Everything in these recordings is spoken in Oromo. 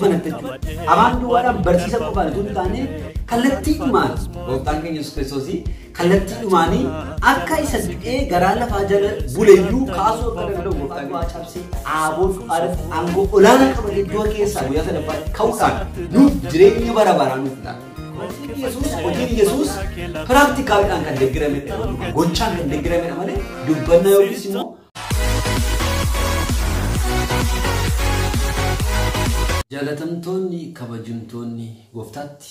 manattechu amaan duwwaadhaan barsiisa qofaan utuu hin taane kallattiidhumaan gooftaan keenya Yesuus Kiristoosii kallattiidhumaanii akka isa du'ee garaa lafaa jala buleeyyuu kaasuu akka danda'u gooftaan waa cabsee aaboon alatti aangoo olaanaa qabatee du'a keessaa guyyaa sadaffaatti ka'uudhaan nuuf jireenya bara baraa nuuf laata. Hojiin Yesuus piraktikaaliidhaan kan deeggaramedha. Gochaan kan deeggaramedha malee dubbannaa yookiis immoo jaalatamtoonni kabajamtoonni gooftaatti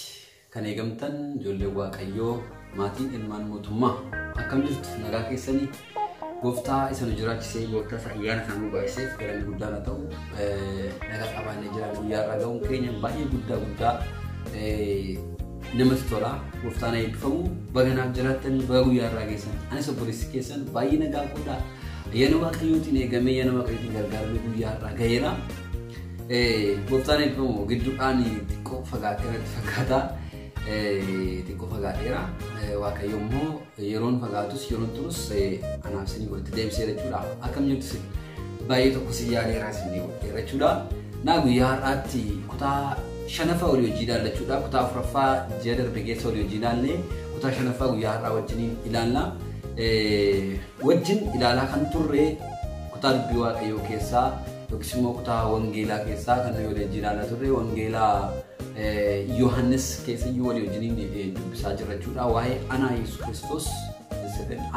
kan eegamtan ijoollee Waaqayyoo maatiin ilmaan mootummaa akkam jirtu nagaa keessanii gooftaa isa nu jiraachisee gooftaa isa ayyaana isaa nu baay'iseef galanni guddaan haa ta'u nagaa qabaannee jiraan guyyaa irraa ga'uun keenya baay'ee guddaa namatti tola gooftaan eebbifamu baganaaf jiraattan baga guyyaa irraa geessan anis obboleessi keessan baay'ee nagaa godhaa ayyaana Waaqayyootiin eegamee ayyaana Waaqayyootiin gargaaramee guyyaa irraa ga'eera. Gooftaan eebbifamu gidduudhaan xiqqoo fagaatee irratti fakkaata. Xiqqoo fagaateera. Waaqayyo immoo yeroon fagaatus yeroon turus anaaf isinii walitti deebisee jechuudha. Akkam jirtu isin baay'ee tokko si yaaleera isinii godheera jechuudha. Naa guyyaa har'aatti kutaa shanaffaa walii wajjin ilaallachuudha. Kutaa afuraffaa ji'a darbe keessa walii wajjin ilaallee kutaa shanaffaa guyyaa har'aa wajjin ilaalla. Wajjin ilaalaa kan turre kutaa dubbii Waaqayyoo keessaa yookiis immoo kutaa wangeelaa keessaa kan walii wajjin ilaalaa turre wangeelaa Yohaannis keessa iyyuu walii wajjin dubbisaa jirra jechuudha. Waa'ee ana Yesuus Kiristoos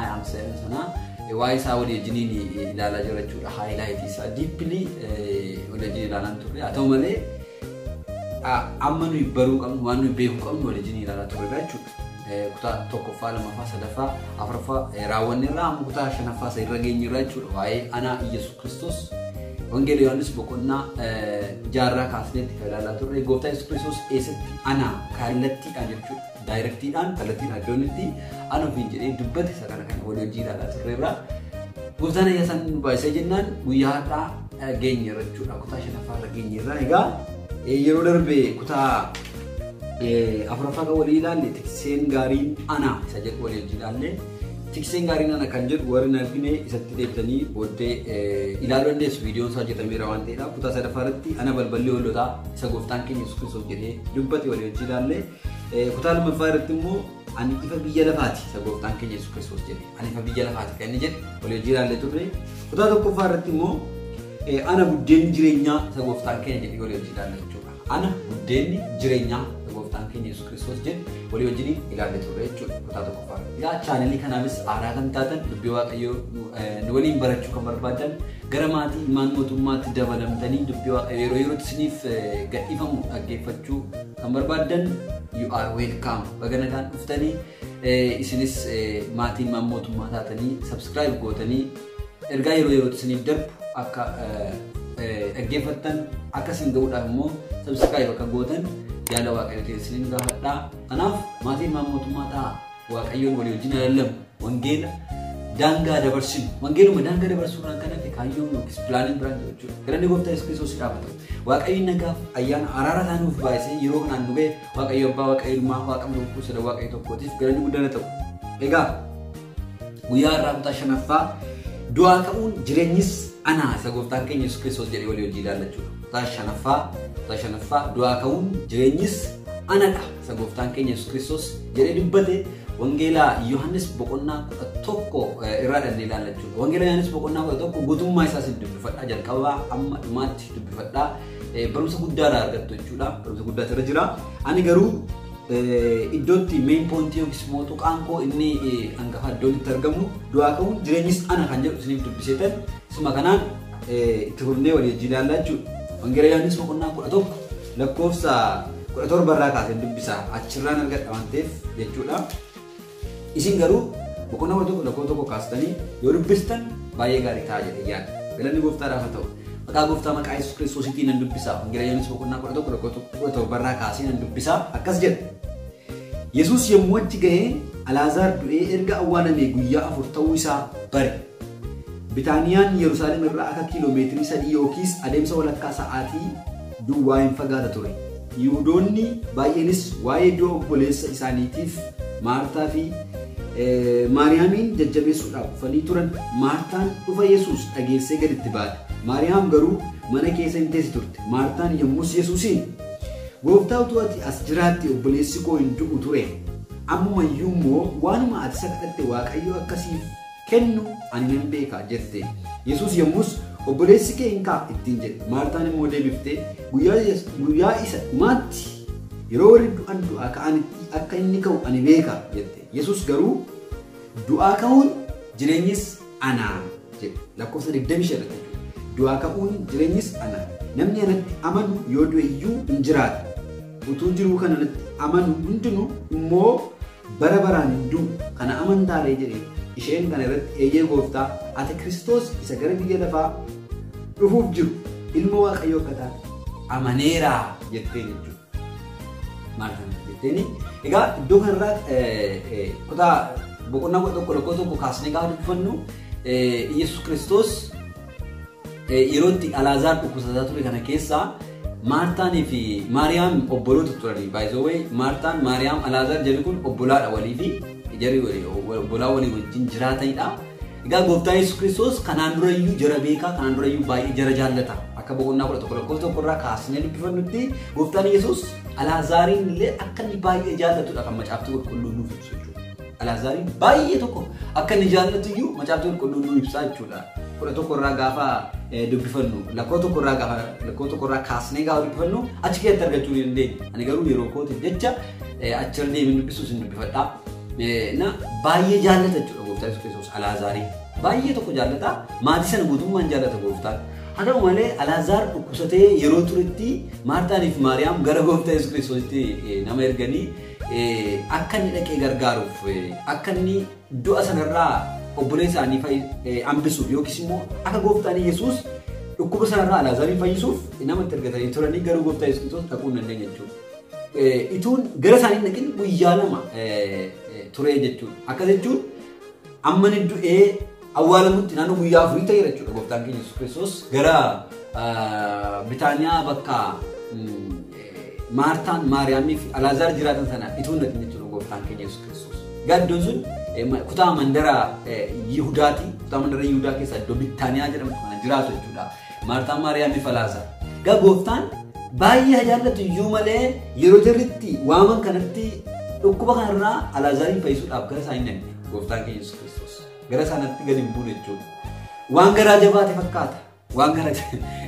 I am saying sana waa'ee isaa walii wajjin ilaalaa jirra jechuudha. Highlight isaa deeply walii wajjin ilaalaa turre haa ta'u malee amma nuyi baruu qabnu waan nuyi beekuu qabnu walii wajjin ilaalaa turre jechuudha. Kutaa tokkoffaa lamaffaa sadaffaa afuraffaa raawwanneerra amma kutaa shanaffaa isa irra geenyerra jechuudha. Waa'ee ana Yesuus Kiristoos Wangeela Yohaannis boqonnaa jaarraa kaasneetti ilaalaa turre gooftaa Yesuus Kiristoos eessatti ana kallattiidhaan jechuudha. Daayirektiidhaan kallattiidhaan iddoonitti ana ofiin jedhee dubbate isa kana kan walii wajjin ilaalaa turreerra. Gooftaan ayyaa isaan nu baay'isee jennaan guyyaa har'aa geenyerra jechuudha. Kutaa shanaffaa irra geenyerra. Egaa yeroo darbe kutaa afuraffaa kan walii ilaalle tikseen gaariin ana isa jedhu walii wajjin ilaalle. Tikseen gaariin ana kan jedhu warri nagine isatti deebitanii booddee ilaaluu dandeessu viidiyoon isaa hojjetameera waan ta'eedha. Kutaa sadaffaa irratti ana balballee hoolotaa isa gooftaan keenya Yesuus Kiristoos jedhee dubbate walii wajjin ilaalle. Kutaa lammaffaa irratti immoo ani ifa biyya lafaati isa gooftaan keenya Yesuus Kiristoos jedhe. Ani ifa biyya lafaati kan inni jedhe walii wajjin ilaalle turre. Kutaa tokkoffaa irratti immoo ana buddeen jireenyaa isa gooftaan keenya jedhe walii wajjin ilaalle jechuudha. Ana buddeen jireenyaa gooftaan keenya Yesuus Kiristoos jedhe walii wajjin ilaalle turre jechuudha. Kutaa tokkoffaa yaa chaanelii kanaafis aadaa kan taatan dubbii Waaqayyoo nu waliin barachuu kan barbaadan gara maatii ilmaan mootummaatti dabalamtanii dubbii Waaqayyoo yeroo yerootti isiniif gadhiifamu dhaggeeffachuu kan barbaadan you are welcome. Baga nagaan dhuftanii isinis maatii ilmaan mootummaa taatanii subscribe gootanii ergaa yeroo yerootti isiniif darbu akka dhaggeeffattan akka isin ga'uudhaaf immoo subscribe akka gootan yaada Waaqayyoo isiniin gaafadhaa. Kanaaf maatii ilmaan mootummaa ta'a. Waaqayyoon walii wajjin ilaallamu wangeela daangaa dabarsinu wangeeluma daangaa dabarsuudhaan kan hafe kaayyoon yookiis pilaaniin biraan jiru jechuudha. Galanni gooftaa Yesuus Kiristoos dhaabatu. Waaqayyoon nagaaf ayyaana araara isaa nuuf baay'isee yeroo kanaan nu ga'e Waaqayyo Abbaa Waaqayyo Ilmaa Waaqa Mul'uu Sada Waaqayyo tokkootiif galanni guddaan ta'u. Egaa guyyaa har'aa kutaa shanaffaa du'aa ka'uun jireenyis ana isa gooftaan keenya Yesuus Kiristoos jedhee walii wajjin ilaallachuudha. Kutaa shanaffaa du'aa ka'uun jireenyis anadha isa gooftaan keenya Yesuus Kiristoos jedhee dubbate. Wangeela Yohaannis boqonnaa 11 irraa dhandee ilaallachuudha. Wangeela Yohaannis boqonnaa 11 guutummaa isaa isin dubbifadhaa jalqabaa amma dhumaatti dubbifadhaa barumsa guddaadhaa argattu jechuudha. Barumsa guddaatu irra jira. Ani garuu iddootti main point yookiis immoo tuqaan koo inni hangafa iddoon itti argamu du'aa ka'uun jireenyis ana kan jedhu isiniif dubbiseetan isuma kanaan itti fufnee walii wajjin ilaallaa jechuudha. Wangeela Yohaannis boqonnaa 11 lakkoofsa 17 irraa kaaseen dubbisa achirraan argadha waan ta'eef jechuudha. Isin garuu boqonnaa tokko kaastanii yoo dubbistan baay'ee gaarii ta'a jedhee yaada. Galanni gooftaadhaaf haa ta'u. Maqaa gooftaa maqaa Yesuus Kiristoosiitiin nan dubbisa. Wangeela Yohaannis boqonnaa 11 irraa kaasee nan dubbisa. Akkas jedha. Yesuus yommuu achi ga'ee Alaazaar du'ee erga awwaalamee guyyaa 4 ta'uu isaa bare. Bitaaniyaan Yerusaalem irraa akka kiiloomeetirii 3 yookiis adeemsa walakkaa sa'aatii duwwaa hin fagaata ture. Yihuudoonni baay'eenis waa'ee du'a obboleessa isaaniitiif Maartaa fi Maariyaamiin jajjabeessuudhaaf dhufanii turan. Maartaan dhufa Yesuus dhageessee gaditti baate. Maariyaam garuu mana keessa hin teessi turte. Maartaan yommus Yesuusiin gooftaa utuu ati as jiraatti obboleessi koo hin du'u ture. Ammumayyuu immoo waanuma ati isa kadhatte Waaqayyo akkasiif kennu ani nan beeka jette. Yesuus yommus obboleessi kee hin ka'a ittiin jedhe. Maartaan immoo deebiftee guyyaa isa dhumaatti yeroo warri du'an du'aa ka'anitti akka inni ka'u ani beeka jette. Yesuus garuu du'aa ka'uun jireenyis anaa jedhe. Lakkoofsa 25 irratti du'aa ka'uun jireenyis anaa. Namni anatti amanu yoo du'e iyyuu hin jiraatu. Utuu jiruu kanatti amanu hundinuu immoo bara baraan hin du'u. Kana amantaalee jedhee isheen kana irratti eeyyee gooftaa ati Kiristoos isa gara biyya lafaa dhufuuf jiru ilma Waaqayyoo akka taate amaneeraa jettee jechuudha. Maal kana jetteeni? Egaa iddoo kanarraa kutaa boqonnaa tokko kaasnee gaafa dubbifannu Yesuus Kiristoos yeroo itti Alaazaar dhukkubsataa ture kana keessaa Maartaanii fi Maariyaam obboloota turanii. By the way, Maartaan, Maariyaam, Alaazaar jedhu kun obbolaadha walii fi jarri obbolaa walii wajjin jiraatanidha. Egaa gooftaan Yesuus Kiristoos kanaan durayyuu jara beekaa, kanaan durayyuu baay'ee jara jaallata. Akka boqonnaa 11 irraa kaasnee dubbifannutti gooftaan Yesuus Alaazaariin illee akka inni baay'ee jaallatudha kan macaafni qulqulluun nuuf ibsu jechuudha. Alaazaariin baay'ee tokko akka inni jaallatuyyuu macaafni qulqulluun nuuf ibsaa jechuudha. 11 irraa gaafa dubbifannu lakkoo tokko irraa kaasnee gaafa dubbifannu achi keessatti argachuu ni dandeenya. Ani garuu yeroo kootiif jecha achirra deemee dubbisuus hin dubbifadhaa. Na baay'ee jaallata jechuudha gooftaan Yesuus Kiristoos Alaazaarii. Baay'ee tokko jaallata. Maatii sana guutummaan jaallata gooftaan. Haa ta'u malee Alaazaar dhukkubsatee yeroo turetti Maartaanii fi Maariyaam gara gooftaa Yesuus Kiristoositti nama erganii akka inni dhaqee gargaaruuf akka inni du'a sanarraa obboleessa isaanii hambisuuf yookiis immoo akka gooftaan Yesuus dhukkuba sanarraa Alaazaarii fayyisuuf namatti ergatanii turanii gara gooftaa Yesuus Kiristoos dhaquu hin dandeenye jechuudha. Ituun gara isaanii dhaqin guyyaa lama ture jechuudha. Akka jechuun amma inni du'ee awwaalamutti naannoo guyyaa 4 ta'e jechuudha. Gooftaan keenya Yesuus Kiristoos gara Bitaaniyaa bakka Maartaan, Maariyaamii fi Alaazaar jiraatan sana ituun dhaqin jechuudha gooftaan keenya Yesuus Kiristoos. Gaaddoon sun kutaa mandara Yihudaati. Kutaa mandara Yihudaa keessa iddoo Bitaaniyaa jedhamtu kana jiraatu jechuudha. Maartaan, Maariyaamii fi Alaazaar. Gaa gooftaan baay'ee jaallatu iyyuu malee yeroo jirritti waaman kanatti dhukkuba kanarraa Alaazaarii fayyisuudhaaf gara isaanii namne gooftaan keenya Yesuus Kiristoos. Gara isaaniitti gadi hin buune jechuudha. Waan garaa jabaate fakkaata. Waan garaa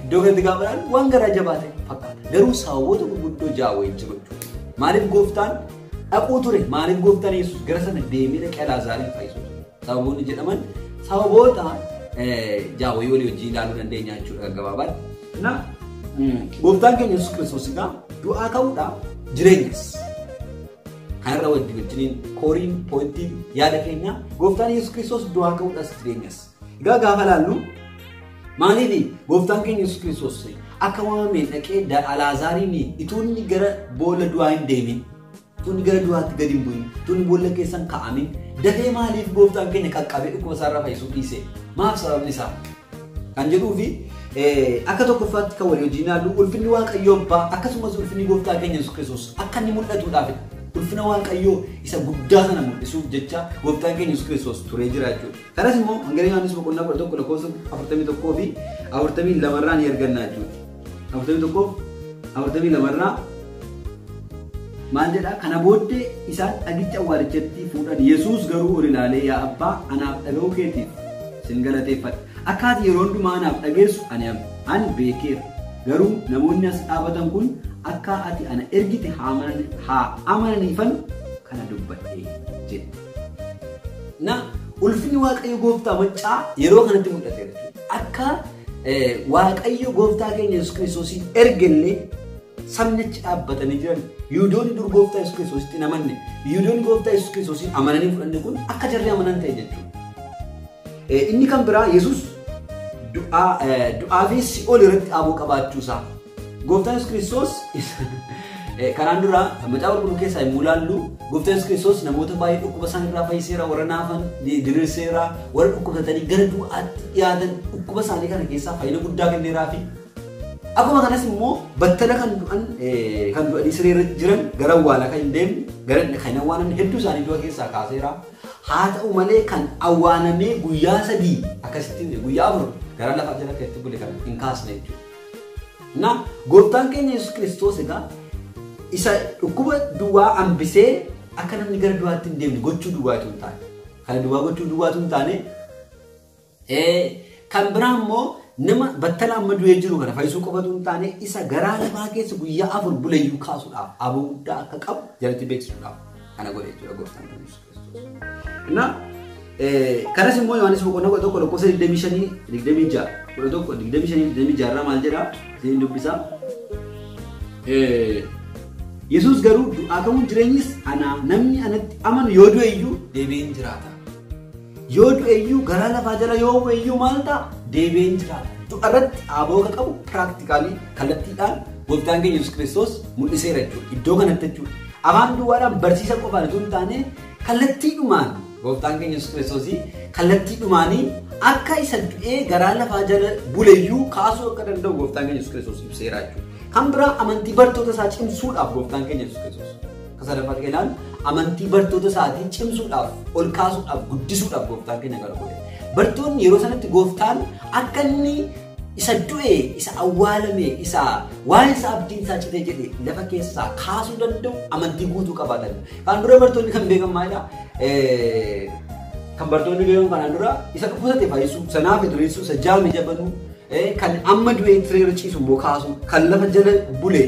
iddoo kanatti gaafadhaan waan garaa jabaate fakkaata. Garuu sababoota gurguddoo ja'a wayii jiru jechuudha. Maaliif gooftaan dhaquu ture? Maaliif gooftaan Yesuus gara sana deemee dhaqee Alaazaarii fayyisuu ture? Sababoonni jedhaman sababoota ja'a wayii walii wajjin ilaaluu dandeenya jechuudha gaggabaabaan. Gooftaan keenya Yesuus Kiristoos egaa du'aa ka'uudhaaf jireenyas. Kanarra wajjin kooriin pointiin yaada keenya gooftaan Yesuus Kiristoos du'aa ka'uudhaaf jireenyas. Egaa gaafa laallu maaliif gooftaan keenya Yesuus Kiristoos akka waamamee dhaqee Alaazaariin ituunni gara boolla du'aa hin deemin, ituunni gara du'aatti gadi hin bu'in, ituunni boolla keessan ka'amin dafee maaliif gooftaan keenya qaqqabee dhukkuba isaarraa fayyisuu dhiise? Maaf sababni isaa? Kan jedhuufi akka tokkoffaatti kan walii wajjin ilaallu ulfinni Waaqayyoo Abbaa akkasumas ulfinni gooftaa keenya Yesuus Kiristoos akka inni mul'atuudhaaf ulfina Waaqayyoo isa guddaa sana mul'isuuf jecha gooftaan keenya Yesuus Kiristoos turee jira jechuudha. Kanas immoo hangara Yohaannis boqonnaa 11 lakkoofsa 41 fi 42 irraa ni arganna jechuudha. 41 42 irraa maal jedha? Kana booddee isaan dhagicha awwaalichatti fuudhan. Yesuus garuu ol ilaalee yaa Abbaa anaaf dhaga'uu keetiif sin galateeffadha. Akkaati yeroo hundumaa anaaf dhageessu ani beekeera. Garuu namoonni as dhaabatan kun akka ati ana ergite haa amananiifan kana dubbadhee jedhe. Na ulfinni Waaqayyo gooftaa maccaa yeroo kanatti mul'ate jechuudha. Akka Waaqayyo gooftaa keenya Yesuus Kiristoosiin ergellee sabni achi dhaabbatanii jiran Yihuudoonni dur gooftaa Yesuus Kiristoositti hin amanne, Yihuudoonni gooftaa Yesuus Kiristoosiin amananii fudhanne kun akka jarri amanan ta'e jechuudha. Inni kan biraa Yesuus du'aa fi si'ool irratti dhaabuu qabaachuusaa. Gooftaan Yesuus Kiristoos kanaan dura macaafa qulqulluu keessaa yommuu ilaallu gooftaan Yesuus Kiristoos namoota baay'ee dhukkuba isaaniirraa fayyiseera, warra naafan diriirseera, warra dhukkubsatanii gara du'aatti dhiyaatan dhukkuba isaanii kana keessaa fayyina guddaa kenneeraafi. Akkuma kanas immoo battala kan du'anii sireerra jiran gara awwaalaa kan hin deemne, gara kan awwaalan hedduu isaanii du'a keessaa kaaseera. Haa ta'u malee kan awwaanamee guyyaa 3 akkasittiin guyyaa 4 gara lafa jala keessatti bule kan hin kaasne jechuudha. Na gooftaan keenya Yesuus Kiristoos egaa isa dhukkuba duwwaa hambisee akka namni gara duwaatti hin deemne gochuu duwwaatu hin taane. Kana duwwaa gochuu duwwaatu hin taane kan biraa immoo nama battala amma du'ee jiru kana fayyisuu qofatu hin taane isa garaa lafaa keessa guyyaa 4 buleeyyuu kaasuudhaaf aboo guddaa akka qabu jalatti beeksisuudhaaf kana godhee jira gooftaan Yesuus Kiristoos. Na kanas immoo Yohaannis boqonnaa 1 lakkoofsa 25 irraa maal jedhaa siin dubbisaa. Yesuus garuu du'aa ka'uun jireenyis ana namni anatti amanu yoo du'e iyyuu deebi'een jiraata. Yoo du'e iyyuu garaa lafaa jala yoo bu'e iyyuu maal ta'a deebi'een jiraata. Du'arratti aboo ka qabu piraaktikaalii kallattiidhaan gooftaan keenya Yesuus Kiristoos mul'iseera jechuudha. Iddoo kanatti jechuudha. Afaan duwwaadhaan barsiisa qofaan osoo hin taane kallattiidhumaan gooftaan keenya Yesuus Kiristoos kallattiidhumaanii akka isa du'ee garaa lafaa jala buleeyyuu kaasuu akka danda'u gooftaan keenya Yesuus Kiristoos ibseera jechuudha. Kan biraa amantii bartoota isaa cimsuudhaaf gooftaan keenya Yesuus Kiristoos kasadaffaatti kennan amantii bartoota isaatii cimsuudhaaf ol kaasuudhaaf guddisuudhaaf gooftaan keenya gara godhe. Bartoonni yeroo sanatti gooftaan akka inni isa du'e isa awwaalame isa waan isa abdiin isaa citee jedhe lafa keessaa kaasuu danda'u amantii guutuu qabaatan. Kan dura bartoonni kan beekan maalidha? Kan bartoonni beekan kanaan dura isa dhukkubsate fayyisuu, sanaaf dureessuu, isa jaame jabanuu, kan amma du'ee tireera ciisu immoo kaasuu, kan lafa jala bulee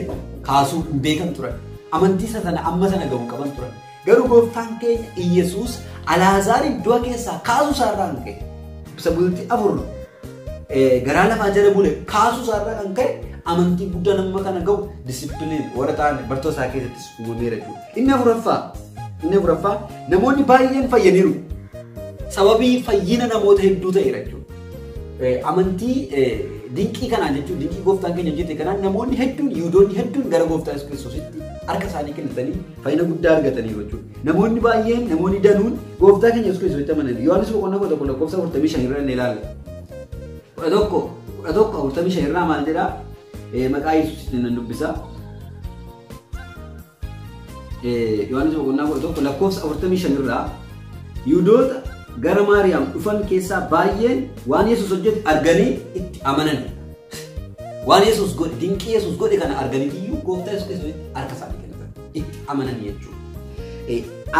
kaasuu hin beekan turan. Amantii sana amma sana gahu qaban turan. Garuu gooftaan keenya Iyesuus Alaazaariin du'a keessaa kaasuu isaarraa kan ka'e. Isa bultii 4 garaa lafaa jala bule kaasuu isaarraa kan ka'e amantii guddaa nama kana gahu disipiliin warra ta'an bartoota isaa keessattis uumameera jechuudha. Inni afuraffaa namoonni baay'een fayyaniiru. Sababii fayyina namoota hedduu ta'eera jechuudha. Amantii dinqii kanaan jechuun dinqii gooftaan keenya hojjete kanaan namoonni hedduun Yihuudoonni hedduun gara gooftaa Yesuus Kiristoositti harka isaanii kennatanii fayyina guddaa argataniiru jechuudha. Namoonni baay'een namoonni danuun gooftaa keenya Yesuus Kiristoositti amanan. Yohaannis boqonnaa 1 lakkoofsa 45 irra ni ilaalla. 45 irraa maal jedhaa? Maqaa Yesuusitti nan dubbisaa. Yohaannis boqonnaa 1 lakkoofsa 45 irraa Yihuudoota gara Maariyaam dhufan keessaa baay'een waan Yesuus hojjete arganii itti amanan. Waan Yesuus godhe dinqii Yesuus godhe kana arganii iyyuu gooftaa Yesuus Kiristoositti harka isaanii kennatan itti amanan jechuudha.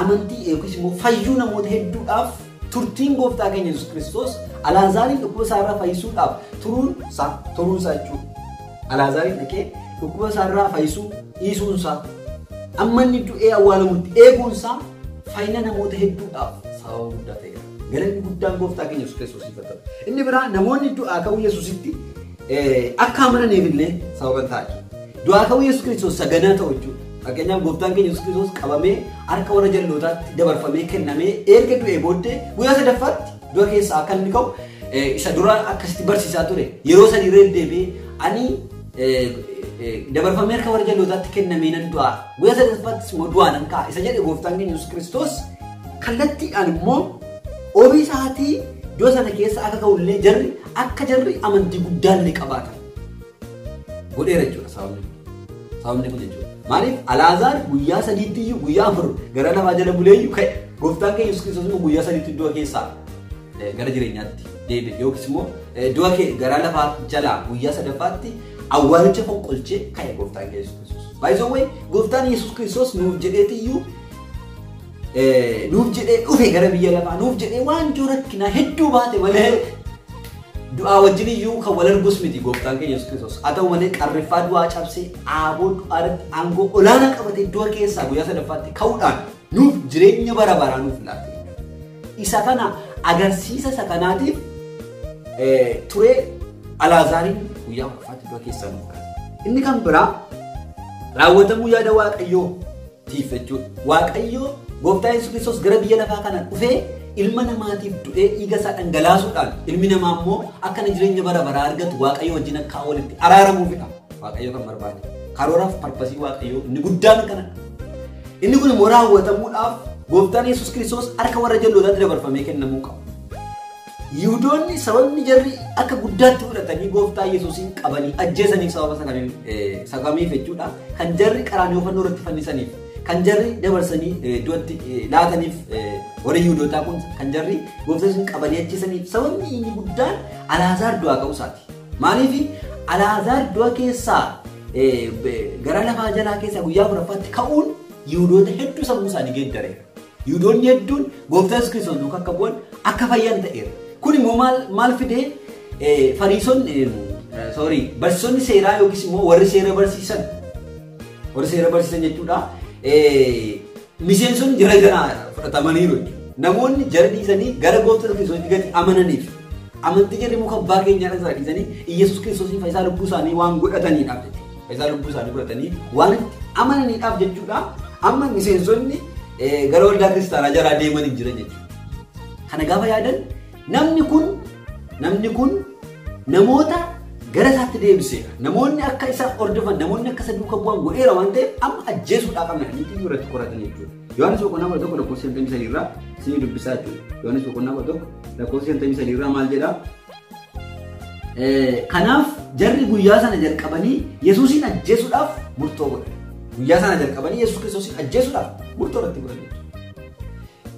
Amantii yookiis immoo fayyuu namoota hedduudhaaf turtiin gooftaa keenya Yesuus Kiristoos Alaazaariin dhukkuba isaarraa fayyisuudhaaf turuunsaa jechuudha. Alaazaariin dhaqee dhukkuba isaarraa fayyisuu dhiisuunsaa amma inni du'ee awwaalamutti eeguunsaa fayyina namoota hedduudhaaf sababa guddaa ta'eera. Galanni guddaan gooftaa keenya Yesuus Kiristoosiif haa ta'u. Inni biraa namoonni du'aa ka'uu Yesuusitti akka amananiif illee sababa ta'a. Du'aa ka'uu Yesuus Kiristoos saganaa ta'u jechuudha. Fakkeenyaaf gooftaan keenya Yesuus Kiristoos qabamee harka warra jal'ootaatti dabarfamee kennamee erga du'ee booddee guyyaa sadaffaatti du'a keessaa akka inni ka'u isa dura akkasitti barsiisaa ture. Yeroo sadii deddeebi'ee ani dabarfamee harka warra jal'ootaatti kennamee nan du'a. Guyyaa sadaffaattis immoo du'aa nan ka'a. Isa jedhe gooftaan keenya Yesuus Kiristoos kallattiidhaan immoo ofii isaatii du'a sana keessa akka ka'ullee jarri amantii guddaallee qabaatan godheera jechuudha sababni kun jechuudha. Maaliif Alaazaar guyyaa sadiitti guyyaa 4 gara lafaa jala buleeyyuu ka'e gooftaan keenya Yesuus Kiristoos immoo guyyaa sadiitti du'a keessaa gara jireenyaatti deebi'e yookiis immoo du'a gara lafaa jalaa guyyaa sadaffaatti awwaalicha fonqolchee ka'e gooftaan keenya Yesuus Kiristoos. Baay'isoo gooftaan Yesuus Kiristoos nuuf jedheetiyyuu nuuf jedhee dhufe gara biyya lafaa nuuf jedhee waan rakkina hedduu baate malee du'aa wajjin iyyuu kan wal argus miti gooftaan keenya Yesuus Kiristoos. Haa ta'u malee qarriffaa du'aa cabsee aaboo du'aarratti aangoo olaanaa qabatee du'a keessaa guyyaa sadaffaatti ka'uudhaan nuuf jireenya bara baraa nuuf laate. Isa kana agarsiisa isa kanaatiif turee Alaazaariin guyyaa afuraffaatti du'a keessaa nuuf kaase. Inni kan biraa raawwatamuu yaada Waaqayyootiif jechuudha. Waaqayyoo gooftaan Yesuus Kiristoos gara biyya lafaa kana dhufee ilma namaatiif du'ee dhiiga isaa dhangalaasuudhaan ilmi namaa immoo akka jireenya bara baraa argatu Waaqayyo wajjin akka walitti araaramuufidha. Waaqayyo kan barbaade. Karooraaf parpasii Waaqayyoo inni guddaan kana. Inni kun immoo raawwatamuudhaaf gooftaan Yesuus Kiristoos harka warra jal'ootaatti dabarfamee kennamuu qaba. Yihuudoonni sababni jarri akka guddaatti fudhatanii gooftaa Yesuusin qabanii ajjeesaniif sababa sakamiif jechuudha. Kan jarri qaraanioo fannoo irratti fannisaniif. Kan jarri dabarsanii du'atti laataniif warra Yihuudootaa kun kan jarri gooftaa Yesuusin qabanii ajjeesaniif sababni inni guddaan Alaazaar du'aa ka'uu isaati. Maaliif Alaazaar du'a keessaa gara lafaa jalaa keessaa guyyaa afuraffaatti ka'uun Yihuudoota hedduu sammuu isaanii geeddareera. Yihuudoonni hedduun Gooftaa Yesuus Kiristoos duukaa akka bu'an akka fayyan ta'eera. Kun immoo maal fidee barsiisonni seeraa yookiis immoo warri seera barsiisan jechuudha. Miseensonni jara ganaa fudhatamaniiru. Namoonni jara dhiisanii gara Gooftaa Kiristoos gadi amananiif amantii jarri muka abbaa keenyaa irraa dhiisanii Yesuus Kiristoosiin fayyisaa lubbuu isaanii waan godhataniidhaaf jechuudha. Fayyisaa lubbuu isaanii godhatanii waan itti amananiidhaaf jechuudha. Amma miseensonni gara waldaa kiristaanaa jaraa deeman hin jiran jechuudha. Kana gaafa yaadan namni kun namoota gara isaatti deebiseera. Namoonni akka isa hordofan, namoonni akka isa duukaa bu'an godheera waan ta'eef amma ajjeesuudhaaf amma niitii irratti qoratan jechuudha. Yohaanis boqonnaa 11 lakkoofsa 53 irraa isin dubbisaa jechuudha. Yohaanis boqonnaa 11 lakkoofsa 53 irraa maal jedhaa? Kanaaf jarri guyyaa sana jalqabanii Yesuusin ajjeesuudhaaf murtoo godhan. Guyyaa sana jalqabanii Yesuus Kiristoosin ajjeesuudhaaf murtoo irratti godhan.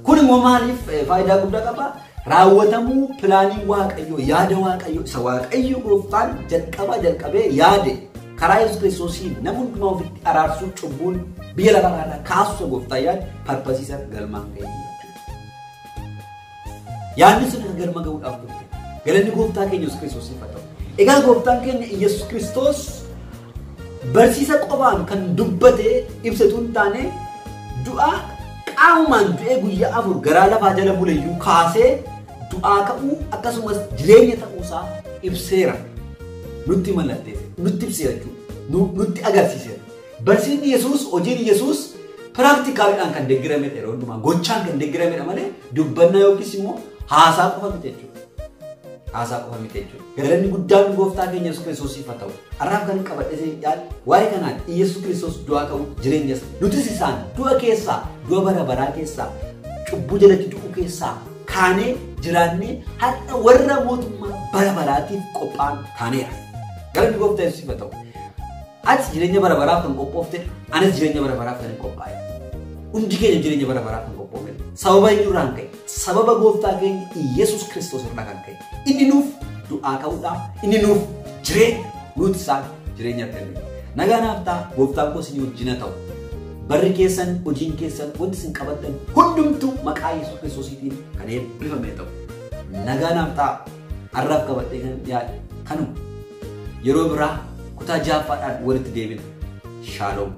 Kun immoo maaliif faayidaa guddaa qaba? Raawwatamuu pilaanii Waaqayyoo, yaada Waaqayyoo isa Waaqayyo Gooftaan jalqabee yaade karaa Yesuus Kiristoosiin nama hundumaa ofitti araarsuu cubbuun biyya lafaarraa kaasuu Gooftaan yaade parpasiisa galmaan ga'e. Yaadni sun kan galma ga'uudhaaf ture. Galanni Gooftaa keenya Yesuus Kiristoosiif haa ta'u. Egaa Gooftaan keenya Yesuus Kiristoos barsiisa qofaan kan dubbate ibsatu hin taane du'a qaamaan du'ee guyyaa afur garaa lafaa jala buleyyuu kaasee du'aa ka'uu akkasumas jireenya ta'uusaa ibseera. Nutti mallatteesse, nutti ibseera jechuudha. Nutti agarsiiseera. Barsiisni Yesuus, hojiin Yesuus piraktikaaliidhaan kan deeggaramedha yeroo hundumaa. Gochaan kan deeggaramedha malee dubbannaa yookiis immoo haasaa qofa miti jechuudha. Haasaa qofa miti jechuudha. Galanni guddaan Gooftaa keenya Yesuus Kiristoosiif haa ta'u. Har'aaf kan qabadhee yaadu waa'ee kanaan Yesuus Kiristoos du'aa ka'uu jireenyas nutis isaan du'a keessaa, du'a bara baraa keessaa, cubbuu jalatti du'uu keessaa kaanee jiraannee har'a warra mootummaa bara baraatiif qophaa'an taaneera. Galanni Gooftaa Yesuusiif haa ta'u. Ati jireenya bara baraaf kan qophoofte, anis jireenya bara baraaf kan qophaa'e. Hundi keenya jireenya bara baraaf kan qophoofne. Sababa eenyurraan ka'e? Sababa Gooftaa keenya Yesuus Kiristoos irraa kan ka'e. Inni nuuf du'aa ka'uudhaaf, inni nuuf jireenya nuti isaan jireenya arganne. Nagaan ta'a Gooftaan koo isin wajjin haa ta'u. Barri keessan, hojiin keessan, wanti isin qabattan hundumtuu maqaa Yesuus Kiristoosiitiin kan eebbifame ta'u. Nagaan ta'a har'aaf qabadhee kan yaade kanuma yeroo biraa kutaa ja'affaadhaan walitti deebina. Shaaloom.